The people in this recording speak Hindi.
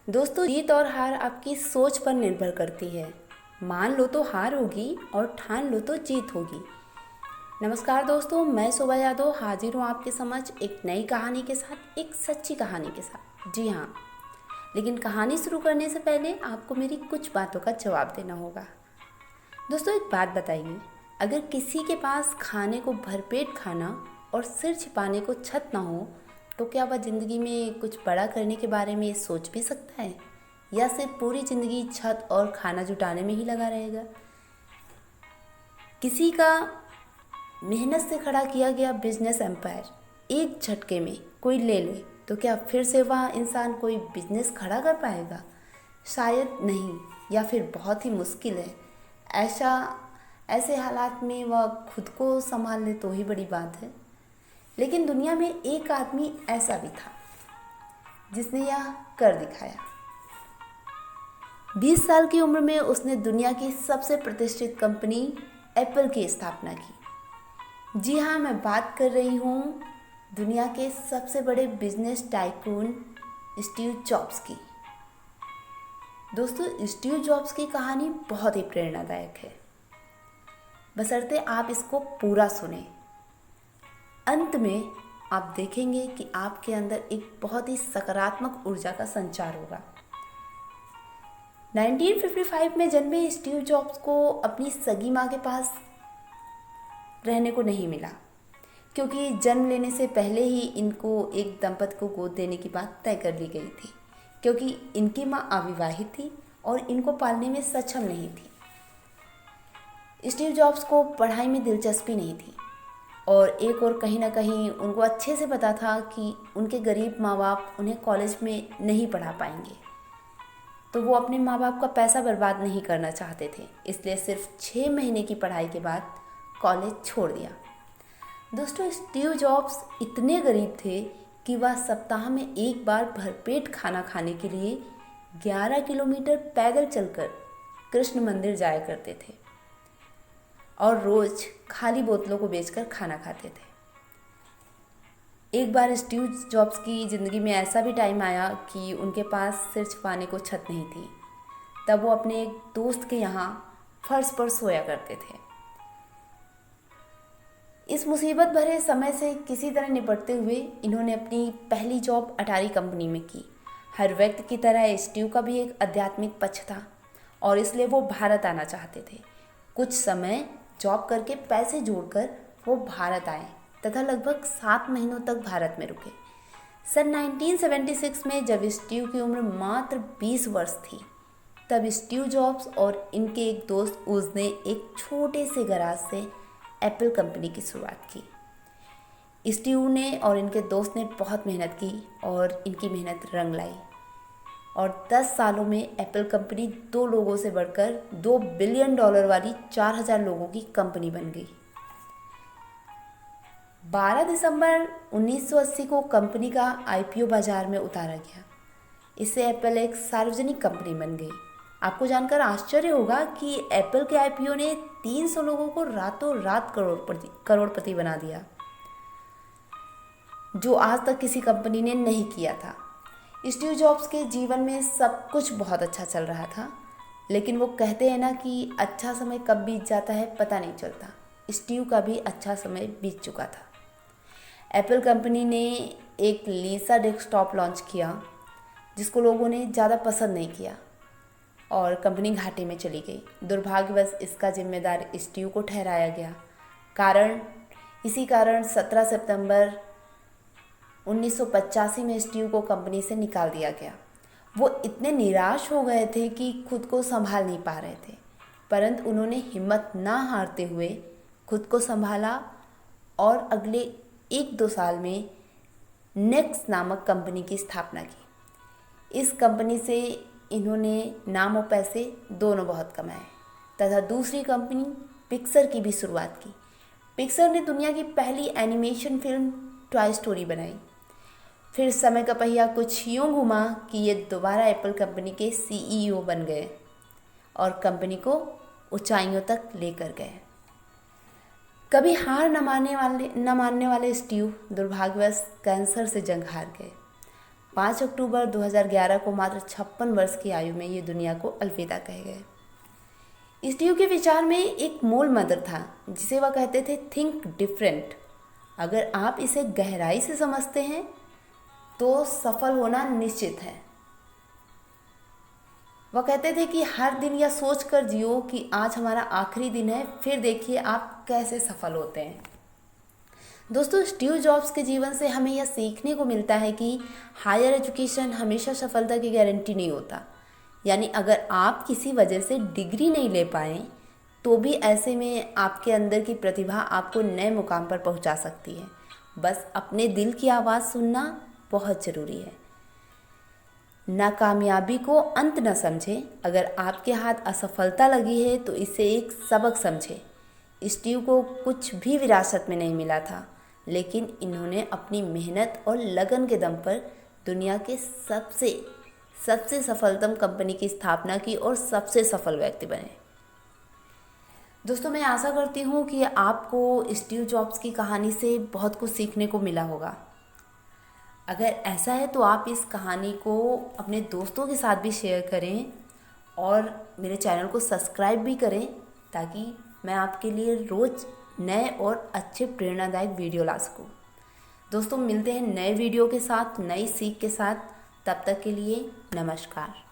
दोस्तों, जीत और हार आपकी सोच पर निर्भर करती है। मान लो तो हार होगी और ठान लो तो जीत होगी। नमस्कार दोस्तों, मैं शोभा यादव हाजिर हूँ आपके समक्ष एक नई कहानी के साथ, एक सच्ची कहानी के साथ। जी हाँ, लेकिन कहानी शुरू करने से पहले आपको मेरी कुछ बातों का जवाब देना होगा। दोस्तों, एक बात बताइए, अगर किसी के पास खाने को भरपेट खाना और सिर छिपाने को छत ना हो, तो क्या वह ज़िंदगी में कुछ बड़ा करने के बारे में सोच भी सकता है, या सिर्फ पूरी ज़िंदगी छत और खाना जुटाने में ही लगा रहेगा? किसी का मेहनत से खड़ा किया गया बिजनेस एम्पायर एक झटके में कोई ले ले, तो क्या फिर से वह इंसान कोई बिजनेस खड़ा कर पाएगा? शायद नहीं, या फिर बहुत ही मुश्किल है। ऐसे हालात में वह खुद को संभाल ले तो ही बड़ी बात है। लेकिन दुनिया में एक आदमी ऐसा भी था जिसने यह कर दिखाया। 20 साल की उम्र में उसने दुनिया की सबसे प्रतिष्ठित कंपनी एप्पल की स्थापना की। जी हाँ, मैं बात कर रही हूँ दुनिया के सबसे बड़े बिजनेस टाइकून स्टीव जॉब्स की। दोस्तों, स्टीव जॉब्स की कहानी बहुत ही प्रेरणादायक है, बशर्ते आप इसको पूरा सुने। अंत में आप देखेंगे कि आपके अंदर एक बहुत ही सकारात्मक ऊर्जा का संचार होगा। 1955 में जन्मे स्टीव जॉब्स को अपनी सगी माँ के पास रहने को नहीं मिला, क्योंकि जन्म लेने से पहले ही इनको एक दंपति को गोद देने की बात तय कर ली गई थी, क्योंकि इनकी माँ अविवाहित थी और इनको पालने में सक्षम नहीं थी। स्टीव जॉब्स को पढ़ाई में दिलचस्पी नहीं थी, और एक और कहीं ना कहीं उनको अच्छे से पता था कि उनके गरीब माँ बाप उन्हें कॉलेज में नहीं पढ़ा पाएंगे, तो वो अपने माँ बाप का पैसा बर्बाद नहीं करना चाहते थे। इसलिए सिर्फ 6 महीने की पढ़ाई के बाद कॉलेज छोड़ दिया। दोस्तों, स्टीव जॉब्स इतने गरीब थे कि वह सप्ताह में एक बार भरपेट खाना खाने के लिए 11 किलोमीटर पैदल चलकर कृष्ण मंदिर जाया करते थे और रोज़ खाली बोतलों को बेचकर खाना खाते थे। एक बार स्टीव जॉब्स की ज़िंदगी में ऐसा भी टाइम आया कि उनके पास सिर छिपाने को छत नहीं थी। तब वो अपने एक दोस्त के यहाँ फर्श पर सोया करते थे। इस मुसीबत भरे समय से किसी तरह निपटते हुए इन्होंने अपनी पहली जॉब अटारी कंपनी में की। हर व्यक्ति की तरह स्टीव का भी एक आध्यात्मिक पक्ष था, और इसलिए वो भारत आना चाहते थे। कुछ समय जॉब करके पैसे जोड़कर वो भारत आए तथा लगभग 7 महीनों तक भारत में रुके। सन 1976 में जब स्टीव की उम्र मात्र 20 वर्ष थी, तब स्टीव जॉब्स और इनके एक दोस्त उज ने एक छोटे से गराज से एप्पल कंपनी की शुरुआत की। स्टीव ने और इनके दोस्त ने बहुत मेहनत की और इनकी मेहनत रंग लाई, और 10 सालों में एप्पल कंपनी 2 लोगों से बढ़कर $2 बिलियन वाली 4000 लोगों की कंपनी बन गई। 12 दिसंबर 1980 को कंपनी का आईपीओ बाजार में उतारा गया। इससे एप्पल एक सार्वजनिक कंपनी बन गई। आपको जानकर आश्चर्य होगा कि एप्पल के आईपीओ ने 300 लोगों को रातों रात करोड़पति बना दिया, जो आज तक किसी कंपनी ने नहीं किया था। स्टीव जॉब्स के जीवन में सब कुछ बहुत अच्छा चल रहा था, लेकिन वो कहते हैं ना कि अच्छा समय कब बीत जाता है पता नहीं चलता। स्टीव का भी अच्छा समय बीत चुका था। एप्पल कंपनी ने एक लीसा डेस्कटॉप लॉन्च किया, जिसको लोगों ने ज़्यादा पसंद नहीं किया और कंपनी घाटे में चली गई। दुर्भाग्यवश इसका जिम्मेदार स्टीव को ठहराया गया। इसी कारण 17 सितंबर 1985 में स्टीव को कंपनी से निकाल दिया गया। वो इतने निराश हो गए थे कि खुद को संभाल नहीं पा रहे थे, परंतु उन्होंने हिम्मत ना हारते हुए खुद को संभाला और अगले 1-2 साल में नेक्स्ट नामक कंपनी की स्थापना की। इस कंपनी से इन्होंने नाम और पैसे दोनों बहुत कमाए तथा दूसरी कंपनी पिक्सर की भी शुरुआत की। पिक्सर ने दुनिया की पहली एनिमेशन फिल्म टॉय स्टोरी बनाई। फिर समय का पहिया कुछ यूँ घुमा कि ये दोबारा एप्पल कंपनी के सीईओ बन गए और कंपनी को ऊंचाइयों तक लेकर गए। कभी हार न मानने वाले स्टीव दुर्भाग्यवश कैंसर से जंग हार गए। 5 अक्टूबर 2011 को मात्र 56 वर्ष की आयु में ये दुनिया को अलविदा कह गए। स्टीव के विचार में एक मूल मंत्र था जिसे वह कहते थे, थिंक डिफरेंट। अगर आप इसे गहराई से समझते हैं तो सफल होना निश्चित है। वह कहते थे कि हर दिन यह सोच कर जियो कि आज हमारा आखिरी दिन है, फिर देखिए आप कैसे सफल होते हैं। दोस्तों, स्टीव जॉब्स के जीवन से हमें यह सीखने को मिलता है कि हायर एजुकेशन हमेशा सफलता की गारंटी नहीं होता। यानी अगर आप किसी वजह से डिग्री नहीं ले पाए तो भी ऐसे में आपके अंदर की प्रतिभा आपको नए मुकाम पर पहुंचा सकती है। बस अपने दिल की आवाज़ सुनना बहुत ज़रूरी है। नाकामयाबी को अंत न समझें। अगर आपके हाथ असफलता लगी है तो इसे एक सबक समझें। स्टीव को कुछ भी विरासत में नहीं मिला था, लेकिन इन्होंने अपनी मेहनत और लगन के दम पर दुनिया के सबसे सफलतम कंपनी की स्थापना की और सबसे सफल व्यक्ति बने। दोस्तों, मैं आशा करती हूँ कि आपको स्टीव जॉब्स की कहानी से बहुत कुछ सीखने को मिला होगा। अगर ऐसा है तो आप इस कहानी को अपने दोस्तों के साथ भी शेयर करें और मेरे चैनल को सब्सक्राइब भी करें, ताकि मैं आपके लिए रोज़ नए और अच्छे प्रेरणादायक वीडियो ला सकूं। दोस्तों, मिलते हैं नए वीडियो के साथ, नई सीख के साथ। तब तक के लिए नमस्कार।